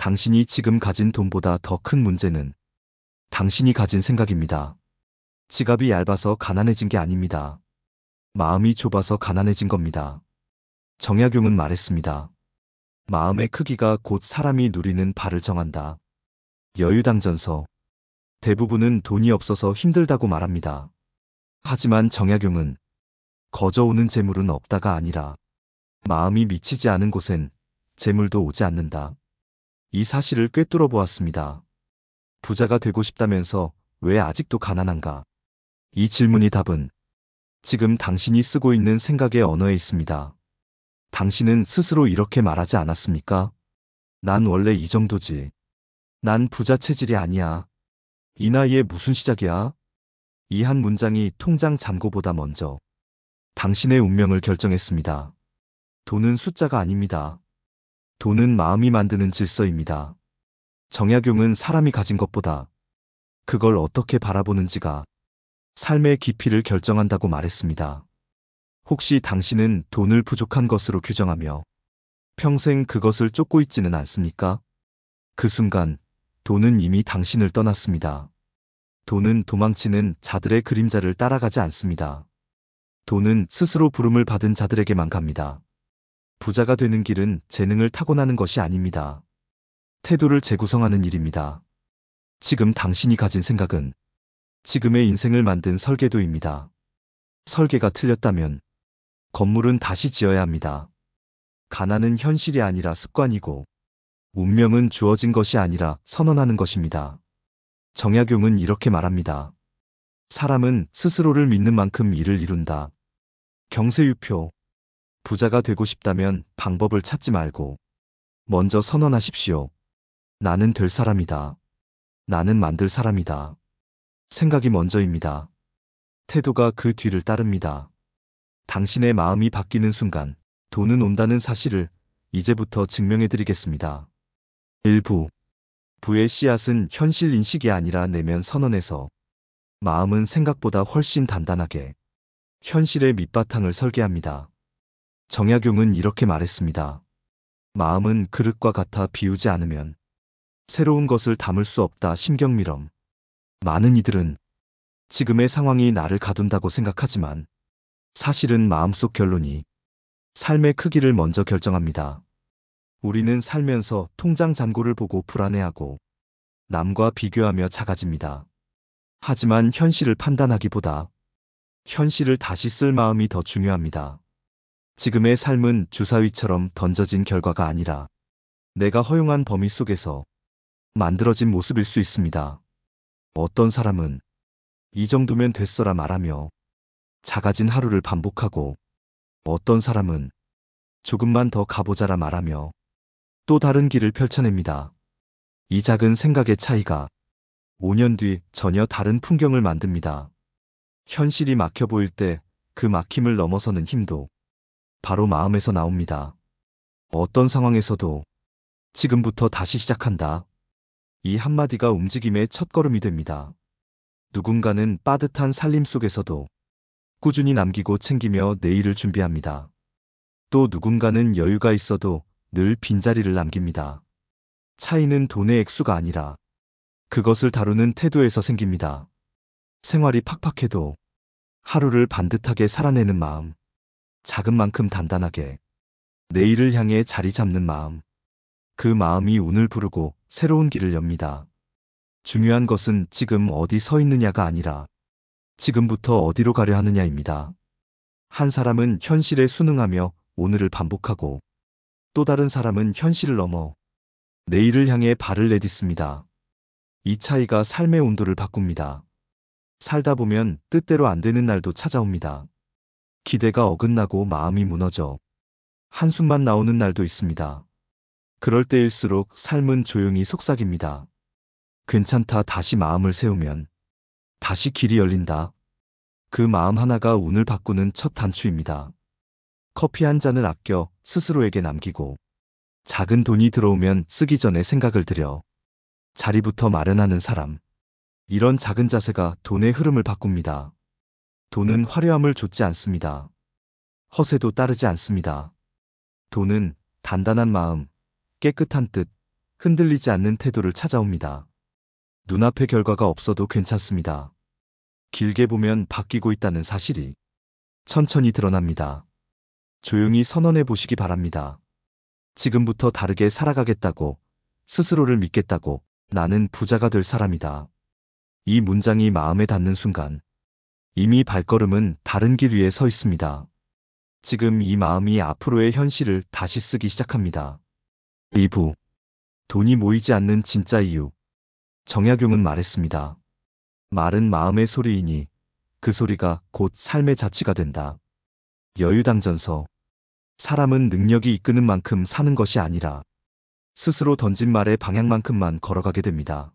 당신이 지금 가진 돈보다 더 큰 문제는 당신이 가진 생각입니다. 지갑이 얇아서 가난해진 게 아닙니다. 마음이 좁아서 가난해진 겁니다. 정약용은 말했습니다. 마음의 크기가 곧 사람이 누리는 바를 정한다. 여유당전서. 대부분은 돈이 없어서 힘들다고 말합니다. 하지만 정약용은 거저오는 재물은 없다가 아니라 마음이 미치지 않은 곳엔 재물도 오지 않는다. 이 사실을 꿰뚫어 보았습니다. 부자가 되고 싶다면서 왜 아직도 가난한가? 이 질문의 답은 지금 당신이 쓰고 있는 생각의 언어에 있습니다. 당신은 스스로 이렇게 말하지 않았습니까? 난 원래 이 정도지. 난 부자 체질이 아니야. 이 나이에 무슨 시작이야? 이 한 문장이 통장 잔고보다 먼저 당신의 운명을 결정했습니다. 돈은 숫자가 아닙니다. 돈은 마음이 만드는 질서입니다. 정약용은 사람이 가진 것보다 그걸 어떻게 바라보는지가 삶의 깊이를 결정한다고 말했습니다. 혹시 당신은 돈을 부족한 것으로 규정하며 평생 그것을 쫓고 있지는 않습니까? 그 순간 돈은 이미 당신을 떠났습니다. 돈은 도망치는 자들의 그림자를 따라가지 않습니다. 돈은 스스로 부름을 받은 자들에게만 갑니다. 부자가 되는 길은 재능을 타고나는 것이 아닙니다. 태도를 재구성하는 일입니다. 지금 당신이 가진 생각은 지금의 인생을 만든 설계도입니다. 설계가 틀렸다면 건물은 다시 지어야 합니다. 가난은 현실이 아니라 습관이고 운명은 주어진 것이 아니라 선언하는 것입니다. 정약용은 이렇게 말합니다. 사람은 스스로를 믿는 만큼 일을 이룬다. 경세유표. 부자가 되고 싶다면 방법을 찾지 말고 먼저 선언하십시오. 나는 될 사람이다. 나는 만들 사람이다. 생각이 먼저입니다. 태도가 그 뒤를 따릅니다. 당신의 마음이 바뀌는 순간 돈은 온다는 사실을 이제부터 증명해드리겠습니다. 일부. 부의 씨앗은 현실 인식이 아니라 내면 선언에서 마음은 생각보다 훨씬 단단하게 현실의 밑바탕을 설계합니다. 정약용은 이렇게 말했습니다. 마음은 그릇과 같아 비우지 않으면 새로운 것을 담을 수 없다. 심경미럼. 많은 이들은 지금의 상황이 나를 가둔다고 생각하지만 사실은 마음속 결론이 삶의 크기를 먼저 결정합니다. 우리는 살면서 통장 잔고를 보고 불안해하고 남과 비교하며 작아집니다. 하지만 현실을 판단하기보다 현실을 다시 쓸 마음이 더 중요합니다. 지금의 삶은 주사위처럼 던져진 결과가 아니라 내가 허용한 범위 속에서 만들어진 모습일 수 있습니다. 어떤 사람은 이 정도면 됐어라 말하며 작아진 하루를 반복하고 어떤 사람은 조금만 더 가보자라 말하며 또 다른 길을 펼쳐냅니다. 이 작은 생각의 차이가 5년 뒤 전혀 다른 풍경을 만듭니다. 현실이 막혀 보일 때 그 막힘을 넘어서는 힘도 바로 마음에서 나옵니다. 어떤 상황에서도 지금부터 다시 시작한다. 이 한마디가 움직임의 첫걸음이 됩니다. 누군가는 빠듯한 살림 속에서도 꾸준히 남기고 챙기며 내일을 준비합니다. 또 누군가는 여유가 있어도 늘 빈자리를 남깁니다. 차이는 돈의 액수가 아니라 그것을 다루는 태도에서 생깁니다. 생활이 팍팍해도 하루를 반듯하게 살아내는 마음, 작은 만큼 단단하게 내일을 향해 자리 잡는 마음, 그 마음이 운을 부르고 새로운 길을 엽니다. 중요한 것은 지금 어디 서 있느냐가 아니라 지금부터 어디로 가려 하느냐입니다. 한 사람은 현실에 순응하며 오늘을 반복하고 또 다른 사람은 현실을 넘어 내일을 향해 발을 내딛습니다. 이 차이가 삶의 온도를 바꿉니다. 살다 보면 뜻대로 안 되는 날도 찾아옵니다. 기대가 어긋나고 마음이 무너져 한숨만 나오는 날도 있습니다. 그럴 때일수록 삶은 조용히 속삭입니다. 괜찮다. 다시 마음을 세우면 다시 길이 열린다. 그 마음 하나가 운을 바꾸는 첫 단추입니다. 커피 한 잔을 아껴 스스로에게 남기고 작은 돈이 들어오면 쓰기 전에 생각을 들여 자리부터 마련하는 사람. 이런 작은 자세가 돈의 흐름을 바꿉니다. 돈은 화려함을 좇지 않습니다. 허세도 따르지 않습니다. 돈은 단단한 마음, 깨끗한 뜻, 흔들리지 않는 태도를 찾아옵니다. 눈앞에 결과가 없어도 괜찮습니다. 길게 보면 바뀌고 있다는 사실이 천천히 드러납니다. 조용히 선언해 보시기 바랍니다. 지금부터 다르게 살아가겠다고, 스스로를 믿겠다고, 나는 부자가 될 사람이다. 이 문장이 마음에 닿는 순간 이미 발걸음은 다른 길 위에 서 있습니다. 지금 이 마음이 앞으로의 현실을 다시 쓰기 시작합니다. 2부. 돈이 모이지 않는 진짜 이유. 정약용은 말했습니다. 말은 마음의 소리이니 그 소리가 곧 삶의 자취가 된다. 여유당전서. 사람은 능력이 이끄는 만큼 사는 것이 아니라 스스로 던진 말의 방향만큼만 걸어가게 됩니다.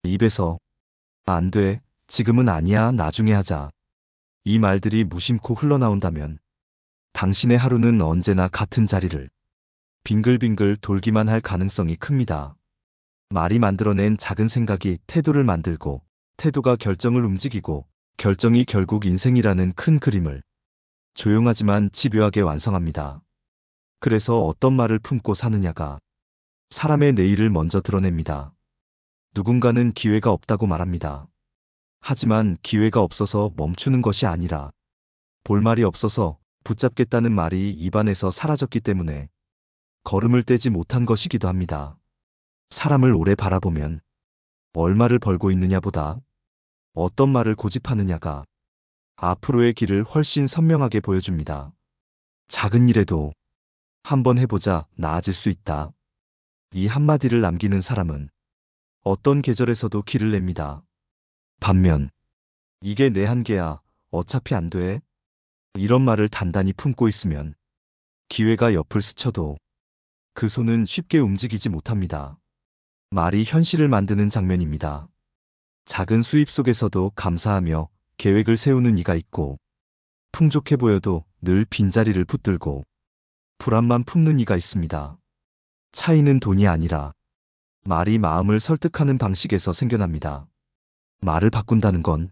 입에서 안 돼, 지금은 아니야, 나중에 하자. 이 말들이 무심코 흘러나온다면 당신의 하루는 언제나 같은 자리를 빙글빙글 돌기만 할 가능성이 큽니다. 말이 만들어낸 작은 생각이 태도를 만들고, 태도가 결정을 움직이고, 결정이 결국 인생이라는 큰 그림을 조용하지만 집요하게 완성합니다. 그래서 어떤 말을 품고 사느냐가 사람의 내일을 먼저 드러냅니다. 누군가는 기회가 없다고 말합니다. 하지만 기회가 없어서 멈추는 것이 아니라 볼말이 없어서 붙잡겠다는 말이 입안에서 사라졌기 때문에 걸음을 떼지 못한 것이기도 합니다. 사람을 오래 바라보면 얼마를 벌고 있느냐보다 어떤 말을 고집하느냐가 앞으로의 길을 훨씬 선명하게 보여줍니다. 작은 일에도 한번 해보자, 나아질 수 있다. 이 한마디를 남기는 사람은 어떤 계절에서도 길을 냅니다. 반면 이게 내 한계야, 어차피 안 돼. 이런 말을 단단히 품고 있으면 기회가 옆을 스쳐도 그 손은 쉽게 움직이지 못합니다. 말이 현실을 만드는 장면입니다. 작은 수입 속에서도 감사하며 계획을 세우는 이가 있고, 풍족해 보여도 늘 빈자리를 붙들고 불안만 품는 이가 있습니다. 차이는 돈이 아니라 말이 마음을 설득하는 방식에서 생겨납니다. 말을 바꾼다는 건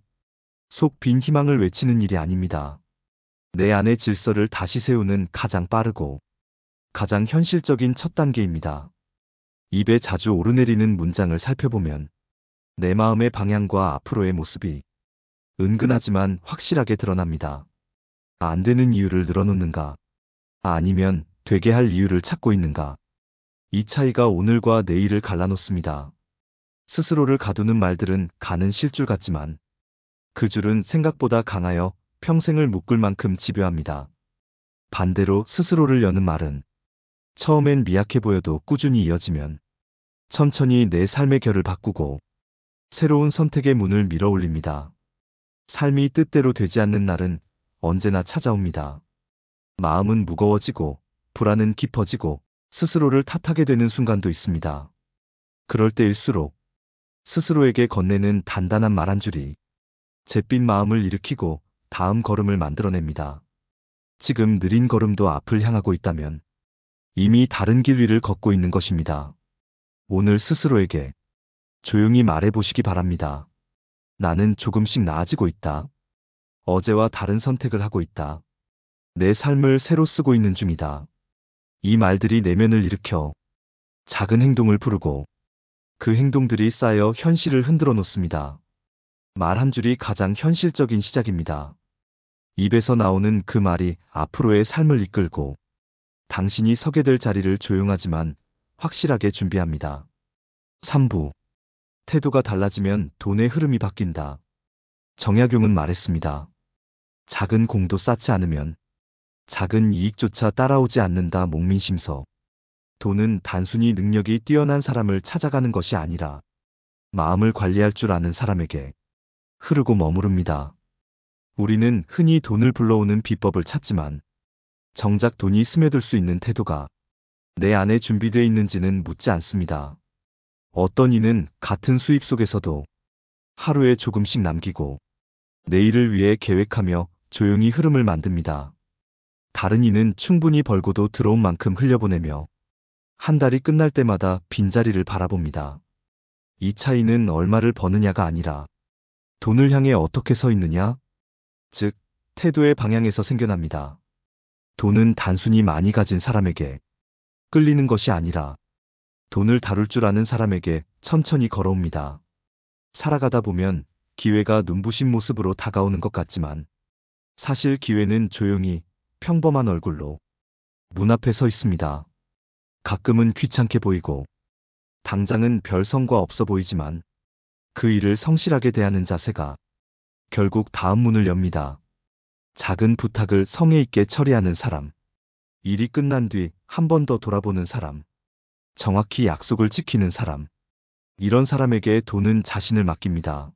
속 빈 희망을 외치는 일이 아닙니다. 내 안의 질서를 다시 세우는 가장 빠르고 가장 현실적인 첫 단계입니다. 입에 자주 오르내리는 문장을 살펴보면 내 마음의 방향과 앞으로의 모습이 은근하지만 확실하게 드러납니다. 안 되는 이유를 늘어놓는가? 아니면 되게 할 이유를 찾고 있는가? 이 차이가 오늘과 내일을 갈라놓습니다. 스스로를 가두는 말들은 가는 실줄 같지만 그 줄은 생각보다 강하여 평생을 묶을 만큼 집요합니다. 반대로 스스로를 여는 말은 처음엔 미약해 보여도 꾸준히 이어지면 천천히 내 삶의 결을 바꾸고 새로운 선택의 문을 밀어 올립니다. 삶이 뜻대로 되지 않는 날은 언제나 찾아옵니다. 마음은 무거워지고 불안은 깊어지고 스스로를 탓하게 되는 순간도 있습니다. 그럴 때일수록 스스로에게 건네는 단단한 말 한 줄이 잿빛 마음을 일으키고 다음 걸음을 만들어냅니다. 지금 느린 걸음도 앞을 향하고 있다면 이미 다른 길 위를 걷고 있는 것입니다. 오늘 스스로에게 조용히 말해보시기 바랍니다. 나는 조금씩 나아지고 있다. 어제와 다른 선택을 하고 있다. 내 삶을 새로 쓰고 있는 중이다. 이 말들이 내면을 일으켜 작은 행동을 부르고 그 행동들이 쌓여 현실을 흔들어 놓습니다. 말 한 줄이 가장 현실적인 시작입니다. 입에서 나오는 그 말이 앞으로의 삶을 이끌고 당신이 서게 될 자리를 조용하지만 확실하게 준비합니다. 3부. 태도가 달라지면 돈의 흐름이 바뀐다. 정약용은 말했습니다. 작은 공도 쌓지 않으면 작은 이익조차 따라오지 않는다. 목민심서. 돈은 단순히 능력이 뛰어난 사람을 찾아가는 것이 아니라 마음을 관리할 줄 아는 사람에게 흐르고 머무릅니다. 우리는 흔히 돈을 불러오는 비법을 찾지만 정작 돈이 스며들 수 있는 태도가 내 안에 준비되어 있는지는 묻지 않습니다. 어떤 이는 같은 수입 속에서도 하루에 조금씩 남기고 내일을 위해 계획하며 조용히 흐름을 만듭니다. 다른 이는 충분히 벌고도 들어온 만큼 흘려보내며 한 달이 끝날 때마다 빈자리를 바라봅니다. 이 차이는 얼마를 버느냐가 아니라 돈을 향해 어떻게 서 있느냐, 즉 태도의 방향에서 생겨납니다. 돈은 단순히 많이 가진 사람에게 끌리는 것이 아니라 돈을 다룰 줄 아는 사람에게 천천히 걸어옵니다. 살아가다 보면 기회가 눈부신 모습으로 다가오는 것 같지만 사실 기회는 조용히 평범한 얼굴로 문 앞에 서 있습니다. 가끔은 귀찮게 보이고 당장은 별 성과 없어 보이지만 그 일을 성실하게 대하는 자세가 결국 다음 문을 엽니다. 작은 부탁을 성의 있게 처리하는 사람, 일이 끝난 뒤 한 번 더 돌아보는 사람, 정확히 약속을 지키는 사람. 이런 사람에게 돈은 자신을 맡깁니다.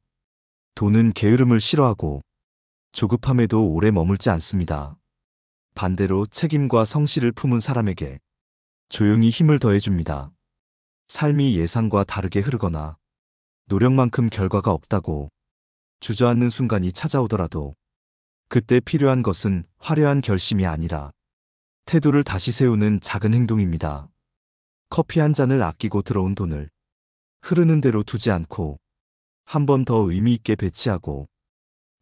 돈은 게으름을 싫어하고 조급함에도 오래 머물지 않습니다. 반대로 책임과 성실을 품은 사람에게 조용히 힘을 더해줍니다. 삶이 예상과 다르게 흐르거나 노력만큼 결과가 없다고 주저앉는 순간이 찾아오더라도 그때 필요한 것은 화려한 결심이 아니라 태도를 다시 세우는 작은 행동입니다. 커피 한 잔을 아끼고 들어온 돈을 흐르는 대로 두지 않고 한 번 더 의미 있게 배치하고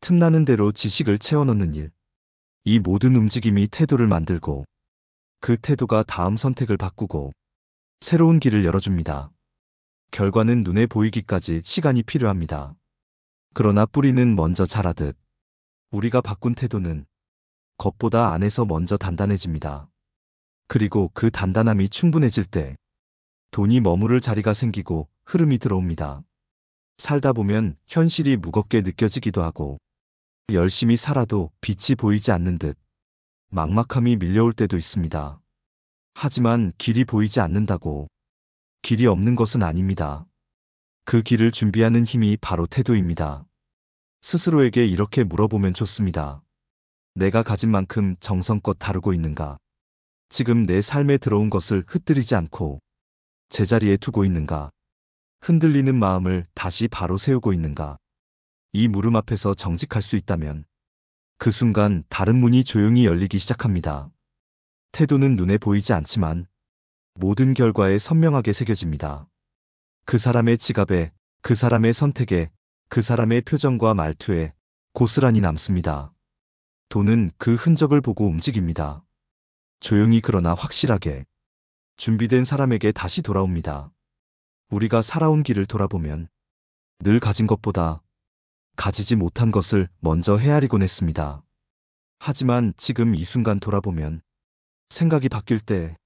틈나는 대로 지식을 채워넣는 일. 이 모든 움직임이 태도를 만들고 그 태도가 다음 선택을 바꾸고 새로운 길을 열어줍니다. 결과는 눈에 보이기까지 시간이 필요합니다. 그러나 뿌리는 먼저 자라듯 우리가 바꾼 태도는 겉보다 안에서 먼저 단단해집니다. 그리고 그 단단함이 충분해질 때 돈이 머무를 자리가 생기고 흐름이 들어옵니다. 살다 보면 현실이 무겁게 느껴지기도 하고 열심히 살아도 빛이 보이지 않는 듯 막막함이 밀려올 때도 있습니다. 하지만 길이 보이지 않는다고 길이 없는 것은 아닙니다. 그 길을 준비하는 힘이 바로 태도입니다. 스스로에게 이렇게 물어보면 좋습니다. 내가 가진 만큼 정성껏 다루고 있는가? 지금 내 삶에 들어온 것을 흩뜨리지 않고 제자리에 두고 있는가? 흔들리는 마음을 다시 바로 세우고 있는가? 이 물음 앞에서 정직할 수 있다면 그 순간 다른 문이 조용히 열리기 시작합니다. 태도는 눈에 보이지 않지만 모든 결과에 선명하게 새겨집니다. 그 사람의 지갑에, 그 사람의 선택에, 그 사람의 표정과 말투에 고스란히 남습니다. 돈은 그 흔적을 보고 움직입니다. 조용히 그러나 확실하게 준비된 사람에게 다시 돌아옵니다. 우리가 살아온 길을 돌아보면 늘 가진 것보다 가지지 못한 것을 먼저 헤아리곤 했습니다. 하지만 지금 이 순간 돌아보면 생각이 바뀔 때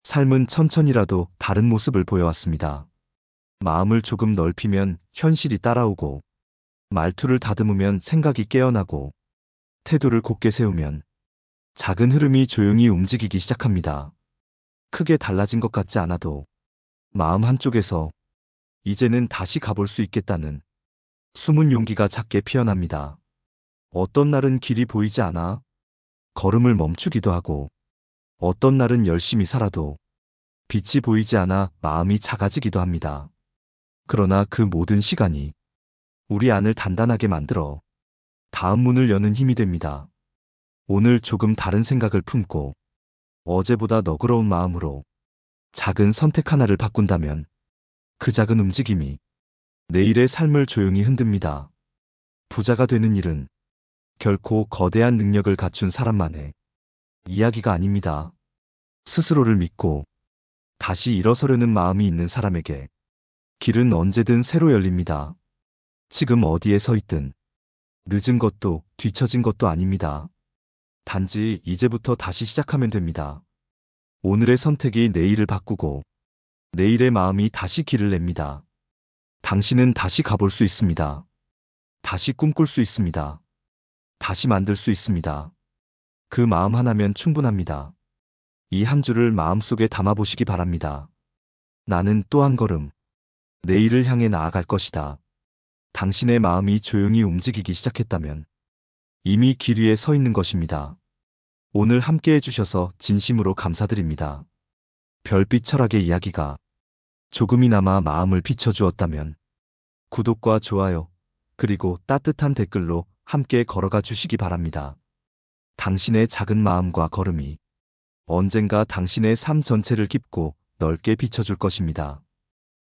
삶은 천천히라도 다른 모습을 보여왔습니다. 마음을 조금 넓히면 현실이 따라오고 말투를 다듬으면 생각이 깨어나고 태도를 곧게 세우면 작은 흐름이 조용히 움직이기 시작합니다. 크게 달라진 것 같지 않아도 마음 한쪽에서 이제는 다시 가볼 수 있겠다는 숨은 용기가 작게 피어납니다. 어떤 날은 길이 보이지 않아 걸음을 멈추기도 하고 어떤 날은 열심히 살아도 빛이 보이지 않아 마음이 작아지기도 합니다. 그러나 그 모든 시간이 우리 안을 단단하게 만들어 다음 문을 여는 힘이 됩니다. 오늘 조금 다른 생각을 품고 어제보다 너그러운 마음으로 작은 선택 하나를 바꾼다면 그 작은 움직임이 내일의 삶을 조용히 흔듭니다. 부자가 되는 일은 결코 거대한 능력을 갖춘 사람만의 이야기가 아닙니다. 스스로를 믿고 다시 일어서려는 마음이 있는 사람에게 길은 언제든 새로 열립니다. 지금 어디에 서 있든 늦은 것도 뒤처진 것도 아닙니다. 단지 이제부터 다시 시작하면 됩니다. 오늘의 선택이 내일을 바꾸고 내일의 마음이 다시 길을 냅니다. 당신은 다시 가볼 수 있습니다. 다시 꿈꿀 수 있습니다. 다시 만들 수 있습니다. 그 마음 하나면 충분합니다. 이 한 줄을 마음속에 담아보시기 바랍니다. 나는 또 한 걸음 내일을 향해 나아갈 것이다. 당신의 마음이 조용히 움직이기 시작했다면 이미 길 위에 서 있는 것입니다. 오늘 함께 해주셔서 진심으로 감사드립니다. 별빛 철학의 이야기가 조금이나마 마음을 비춰주었다면 구독과 좋아요 그리고 따뜻한 댓글로 함께 걸어가 주시기 바랍니다. 당신의 작은 마음과 걸음이 언젠가 당신의 삶 전체를 깊고 넓게 비춰줄 것입니다.